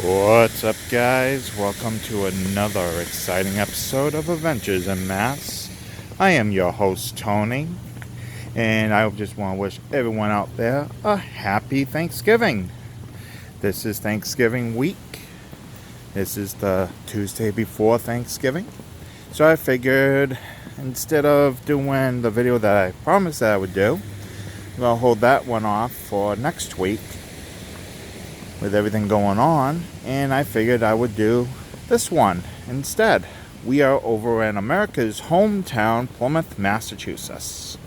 What's up, guys? Welcome to another exciting episode of Adventures in Mass. I am your host, Tony, and I just want to wish everyone out there a happy Thanksgiving. This is Thanksgiving week. This is the Tuesday before Thanksgiving. So I figured instead of doing the video that I promised that I would do, I'm going to hold that one off for next week with everything going on, and I figured I would do this one instead. We are over in America's hometown, Plymouth, Massachusetts.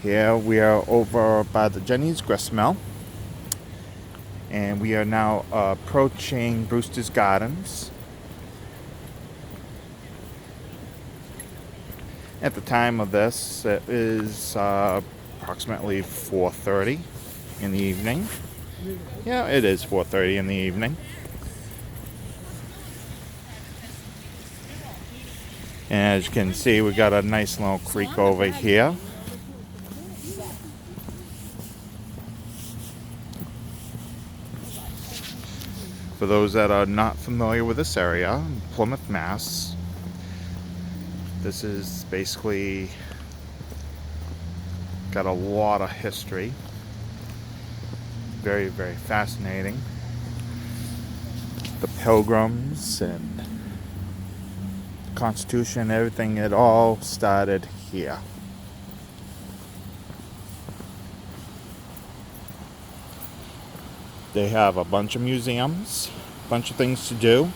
Here we are over by the Jenny's Grist Mill, and we are now approaching Brewster's Gardens. At the time of this, it is approximately 4:30 in the evening. Yeah, it is 4:30 in the evening. And as you can see, we got a nice little creek over here. For those that are not familiar with this area, Plymouth, Mass, this is basically got a lot of history. Very, very fascinating. The Pilgrims and the Constitution, everything, it all started here. They have a bunch of museums, a bunch of things to do. In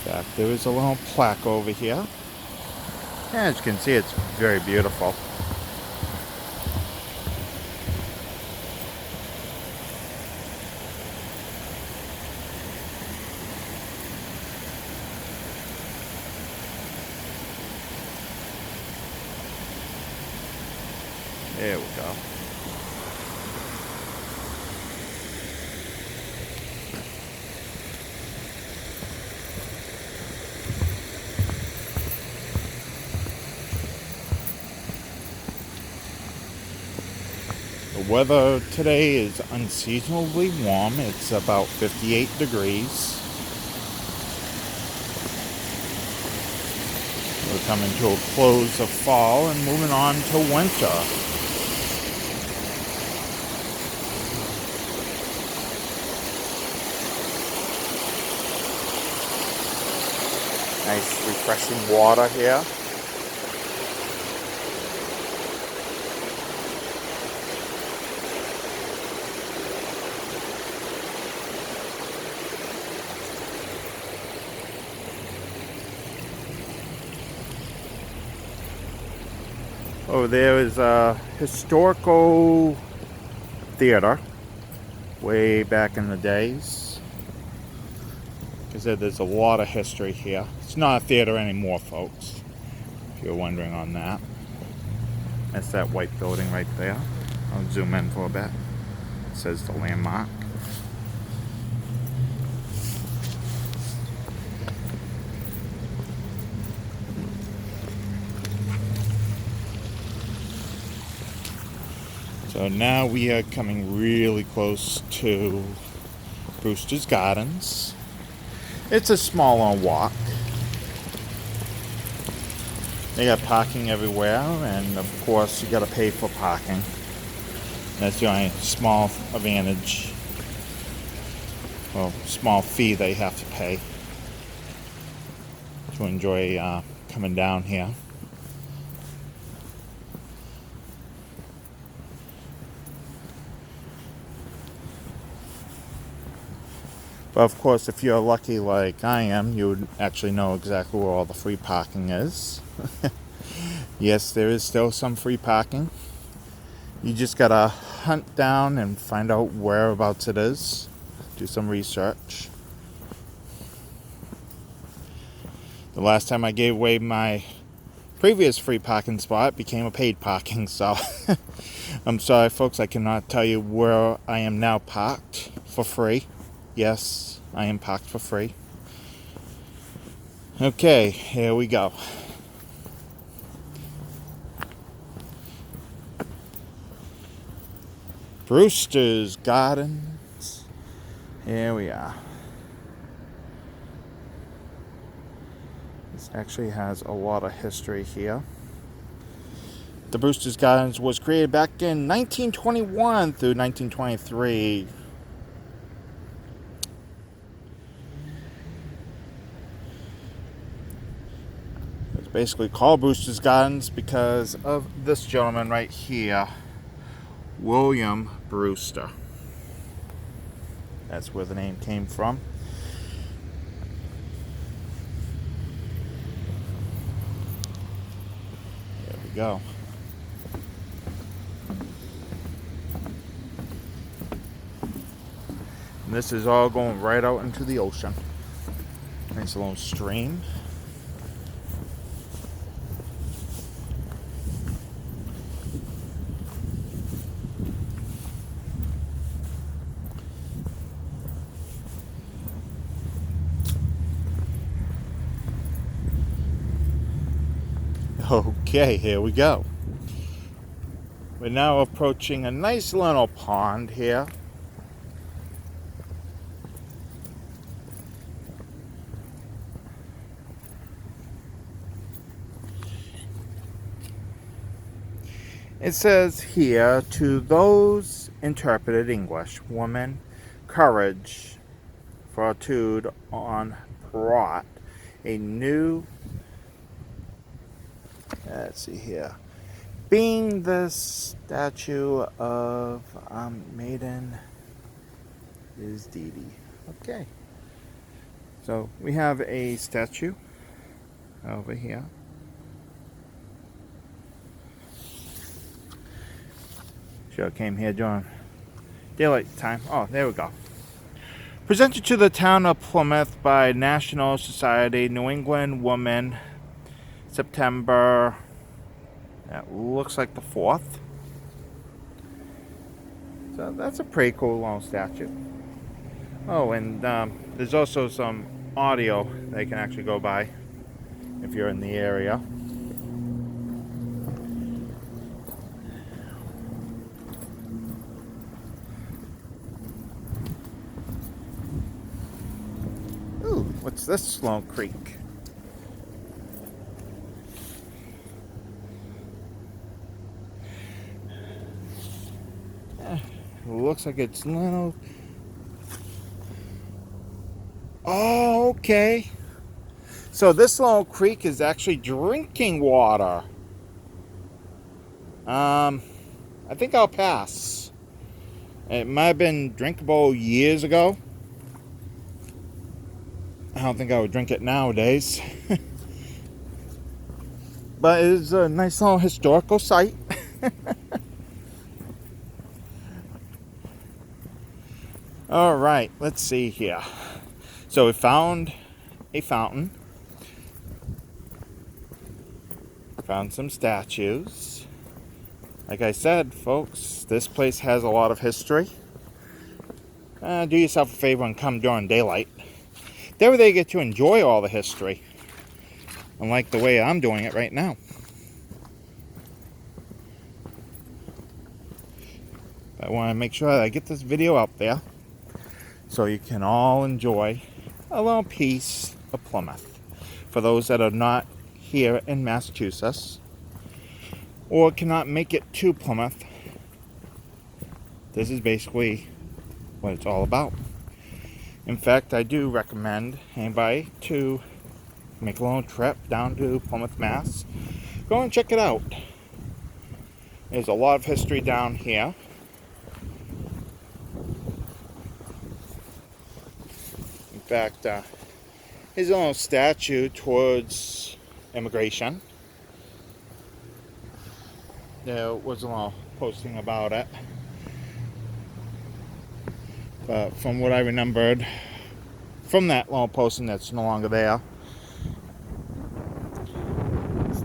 fact, there is a little plaque over here. As you can see, it's very beautiful. There we go. The weather today is unseasonably warm. It's about 58 degrees. We're coming to a close of fall and moving on to winter. Nice refreshing water here. Over there is a historical theater way back in the days. Like I said, there's a lot of history here. It's not a theater anymore, folks, if you're wondering on that. That's that white building right there. I'll zoom in for a bit. It says the landmark. So now we are coming really close to Brewster's Gardens. It's a smaller walk. They got parking everywhere, and of course you gotta pay for parking. That's the only small advantage, well, small fee they have to pay to enjoy coming down here. But of course, if you're lucky like I am, you would actually know exactly where all the free parking is. Yes, there is still some free parking. You just gotta hunt down and find out whereabouts it is. Do some research. The last time I gave away my previous free parking spot, it became a paid parking, so I'm sorry, folks, I cannot tell you where I am now parked for free. Yes, I am parked for free. Okay, here we go. Brewster's Gardens. Here we are. This actually has a lot of history here. The Brewster's Gardens was created back in 1921 through 1923. It's basically called Brewster's Gardens because of this gentleman right here, William Brewster. That's where the name came from. There we go. And this is all going right out into the ocean. Nice little stream. Okay, here we go. We're now approaching a nice little pond here. It says here, to those interpreted English, woman, courage, fortitude on brought a new, let's see here, being the statue of maiden is Dee Dee. Okay. So we have a statue over here. Sure came here during daylight time. Oh, there we go. Presented to the town of Plymouth by National Society New England Woman, September, that looks like the 4th. So that's a pretty cool little statue. Oh, and there's also some audio that you can actually go by if you're in the area. Ooh, what's this slow creek? Looks like it's little. Oh, okay. So this little creek is actually drinking water. I think I'll pass. It might have been drinkable years ago. I don't think I would drink it nowadays. But it is a nice little historical site. All right, let's see here. So we found a fountain. Found some statues. Like I said, folks, this place has a lot of history. Do yourself a favor and come during daylight. That way they get to enjoy all the history. Unlike the way I'm doing it right now. I want to make sure that I get this video out there so you can all enjoy a little piece of Plymouth. For those that are not here in Massachusetts or cannot make it to Plymouth, this is basically what it's all about. In fact, I do recommend anybody to make a little trip down to Plymouth, Mass. Go and check it out. There's a lot of history down here. In fact, here's a little statue towards immigration. There was a little posting about it. But from what I remembered from that little posting that's no longer there,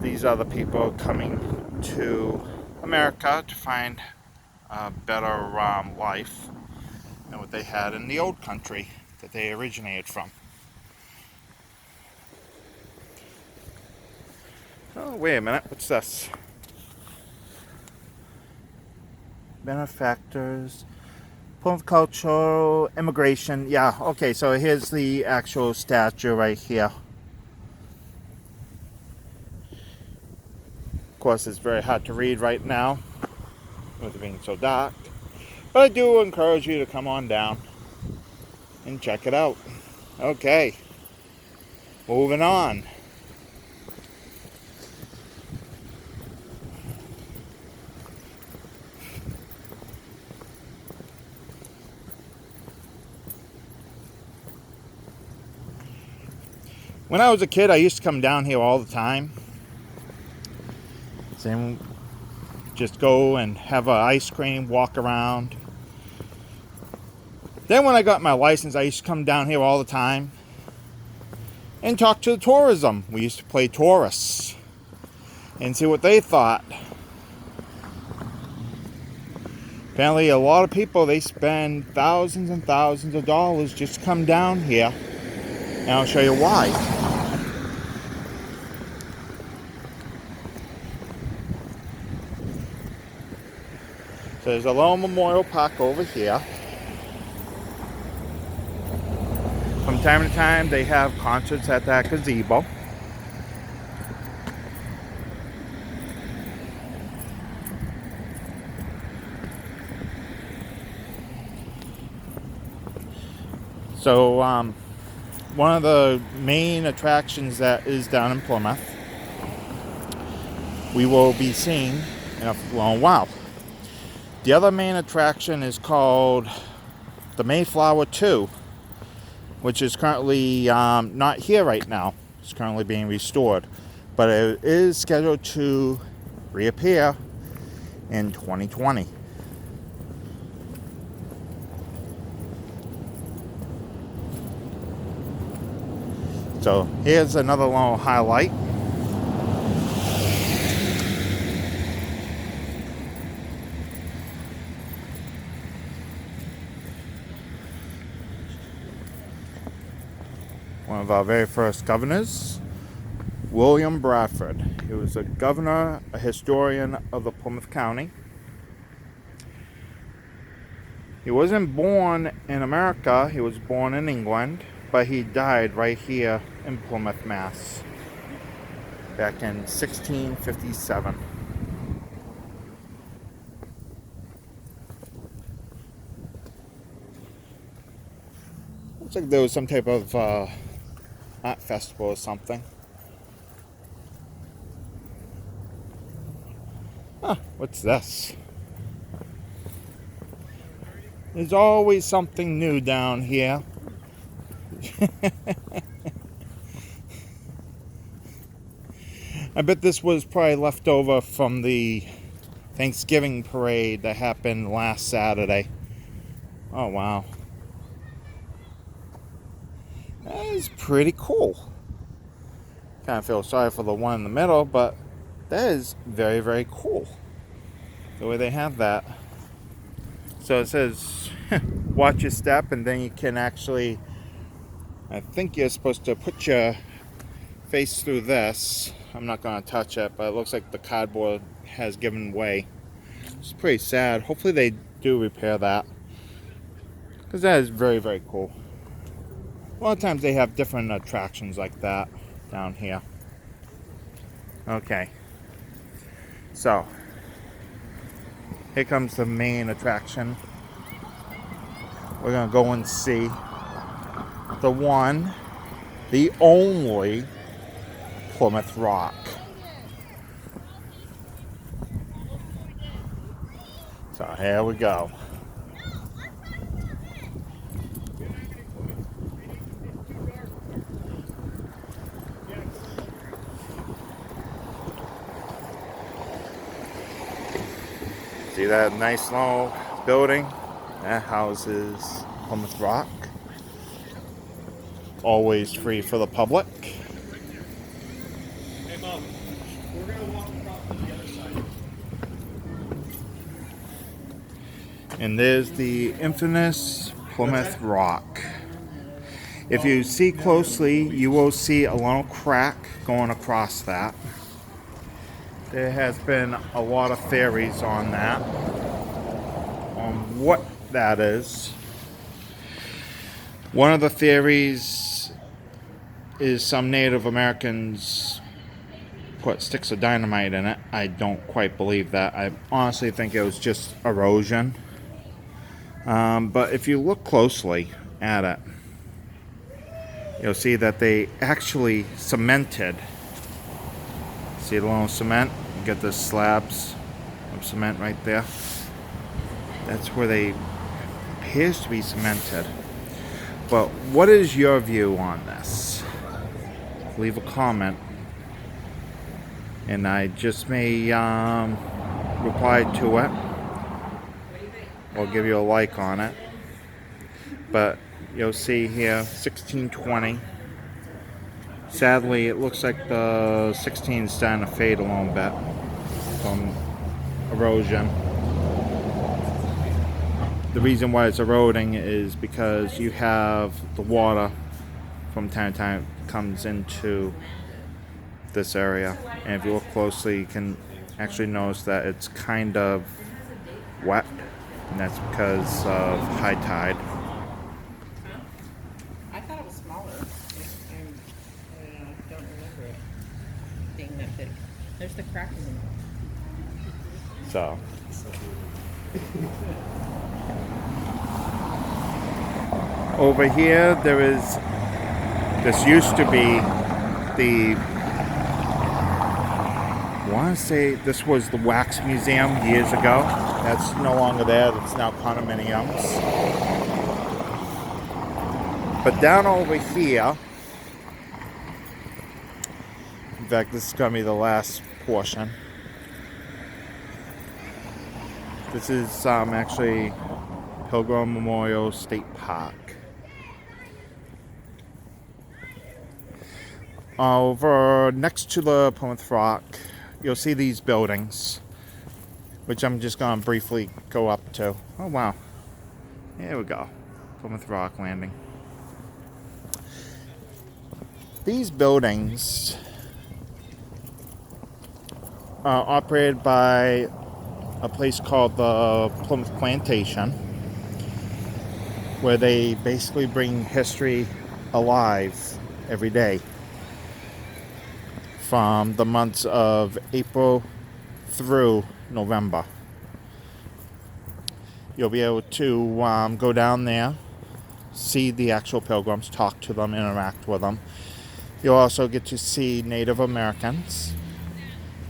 these are the people coming to America to find a better life than what they had in the old country that they originated from. Oh, wait a minute, what's this? benefactors, Plymouth cultural immigration. Yeah, okay, so here's the actual statue right here. Of course, it's very hard to read right now with it being so dark. But I do encourage you to come on down and check it out. Okay, moving on. When I was a kid, I used to come down here all the time. Same, just go and have an ice cream, walk around. Then when I got my license, I used to come down here all the time and talk to the tourism. We used to play tourists and see what they thought. Apparently a lot of people, they spend thousands and thousands of dollars just to come down here. And I'll show you why. So there's a little memorial park over here. From time to time, they have concerts at that gazebo. So, one of the main attractions that is down in Plymouth, we will be seeing in a long while. The other main attraction is called the Mayflower 2, which is currently not here right now. It's currently being restored, but it is scheduled to reappear in 2020. So here's another little highlight. One of our very first governors, William Bradford. He was a governor, a historian of the Plymouth County. He wasn't born in America, he was born in England, but he died right here in Plymouth, Mass. Back in 1657. Looks like there was some type of art festival or something. Huh, what's this? There's always something new down here. I bet this was probably left over from the Thanksgiving parade that happened last Saturday. Oh, wow. That is pretty cool. Kind of feel sorry for the one in the middle, but that is very, very cool. The way they have that. So it says, watch your step, and then you can actually, I think you're supposed to put your face through this. I'm not going to touch it, but it looks like the cardboard has given way. It's pretty sad. Hopefully they do repair that, because that is very, very cool. A lot of times they have different attractions like that down here. Okay, so here comes the main attraction. We're going to go and see the one, the only Plymouth Rock. So here we go. See that nice little building? That houses Plymouth Rock. Always free for the public. Hey, Mom, we're going to walk across to the other side. And there's the infamous Plymouth Rock. If you see closely, you will see a little crack going across that. There has been a lot of theories on that. what that is. One of the theories is some Native Americans put sticks of dynamite in it. I don't quite believe that. I honestly think it was just erosion. But if you look closely at it, you'll see that they actually cemented. See the little cement? You get the slabs of cement right there. That's where they appears to be cemented. But what is your view on this? Leave a comment, and I just may reply to it, or give you a like on it. But you'll see here 1620. Sadly, it looks like the 16 is starting to fade a little bit from erosion. The reason why it's eroding is because you have the water from time to time comes into this area, and if you look closely you can actually notice that it's kind of wet, and that's because of high tide. I thought it was smaller. I don't remember it being that big. There's the crack in the middle. So over here this used to be the, I want to say this was the wax museum years ago. That's no longer there. That's now condominiums. But down over here, in fact, this is going to be the last portion. This is actually Pilgrim Memorial State Park. Over next to the Plymouth Rock, you'll see these buildings, which I'm just going to briefly go up to. Oh wow, here we go, Plymouth Rock landing. These buildings are operated by a place called the Plymouth Plantation, where they basically bring history alive every day from the months of April through November. You'll be able to go down there, see the actual pilgrims, talk to them, interact with them. You'll also get to see Native Americans,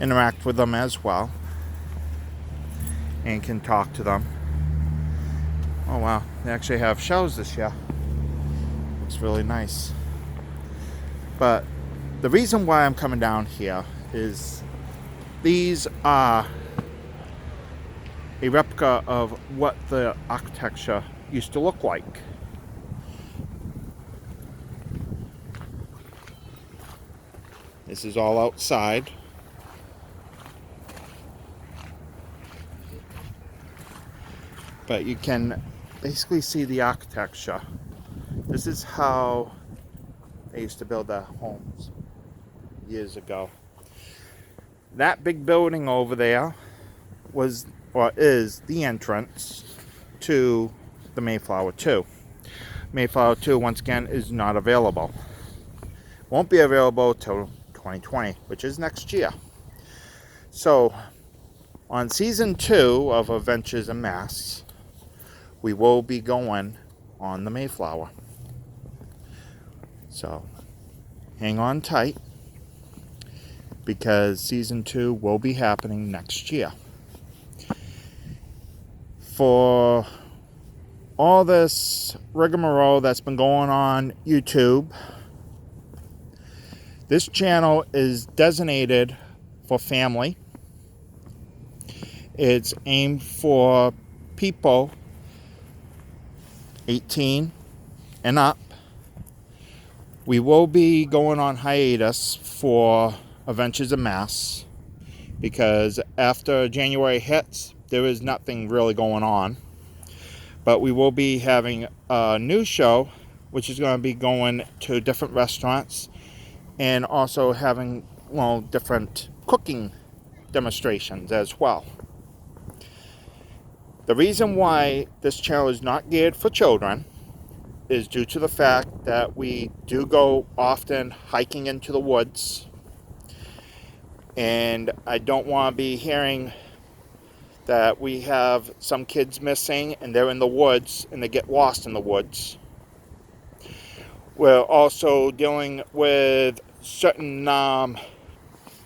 interact with them as well, and can talk to them. Oh wow, they actually have shows this year. Looks really nice. But the reason why I'm coming down here is these are a replica of what the architecture used to look like. This is all outside. But you can basically see the architecture. This is how they used to build their homes years ago. That big building over there was, or is, the entrance to the Mayflower 2. Mayflower 2, once again, is not available. Won't be available till 2020, which is next year. So, on season 2 of Adventures in Mass, we will be going on the Mayflower. So, hang on tight, because season 2 will be happening next year. For all this rigmarole that's been going on YouTube, this channel is designated for family. It's aimed for people 18 and up. We will be going on hiatus for Adventures in Mass, because after January hits, there is nothing really going on. But we will be having a new show, which is going to be going to different restaurants, and also having, well, different cooking demonstrations as well. The reason why this channel is not geared for children is due to the fact that we do go often hiking into the woods, and I don't want to be hearing that we have some kids missing and they're in the woods and they get lost in the woods. We're also dealing with certain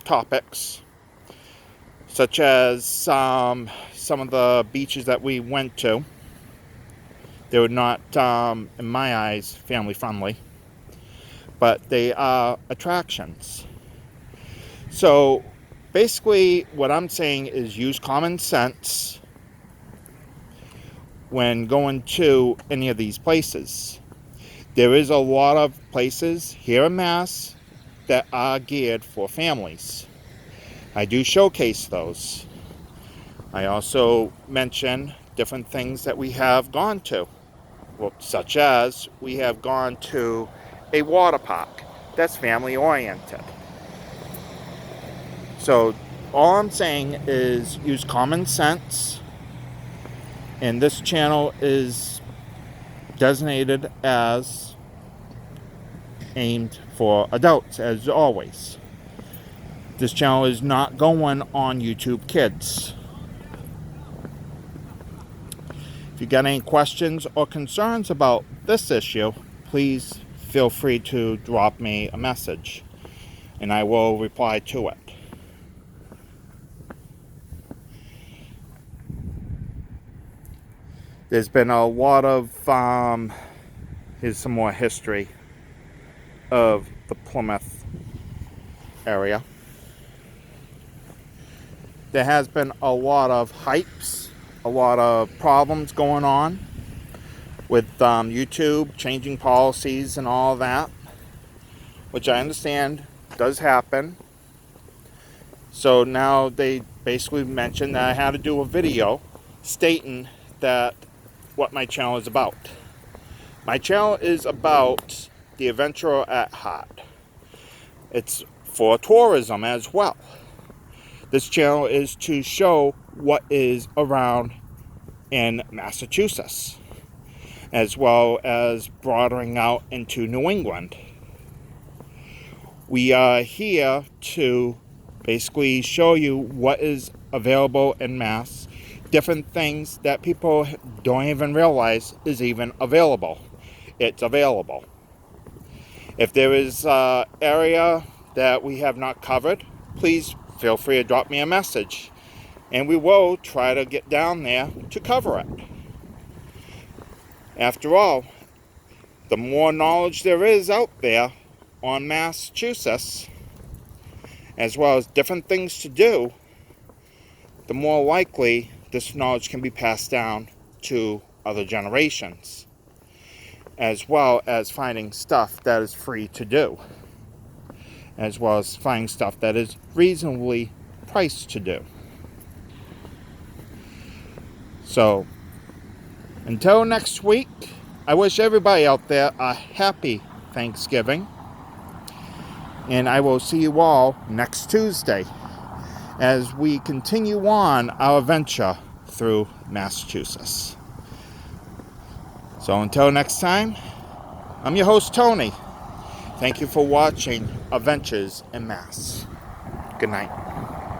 topics, such as some of the beaches that we went to. They were not, in my eyes, family friendly, but they are attractions. So basically what I'm saying is use common sense when going to any of these places. There is a lot of places here in Mass that are geared for families. I do showcase those. I also mention different things that we have gone to. Well, such as we have gone to a water park that's family oriented. So all I'm saying is use common sense, and this channel is designated as aimed for adults, as always. This channel is not going on YouTube Kids. If you got any questions or concerns about this issue, please feel free to drop me a message and I will reply to it. There's been a lot of, here's some more history of the Plymouth area. There has been a lot of hypes, a lot of problems going on with YouTube changing policies and all that, which I understand does happen. So now they basically mentioned that I had to do a video stating that what my channel is about. My channel is about the adventurer at heart. It's for tourism as well. This channel is to show what is around in Massachusetts, as well as broadening out into New England. We are here to basically show you what is available in Mass, different things that people don't even realize is even available. It's available. If there is an area that we have not covered, please feel free to drop me a message, and we will try to get down there to cover it. After all, the more knowledge there is out there on Massachusetts, as well as different things to do, the more likely this knowledge can be passed down to other generations, as well as finding stuff that is free to do, as well as finding stuff that is reasonably priced to do. So, until next week, I wish everybody out there a happy Thanksgiving, and I will see you all next Tuesday as we continue on our adventure through Massachusetts. So until next time, I'm your host, Tony. Thank you for watching Adventures in Mass. Good night.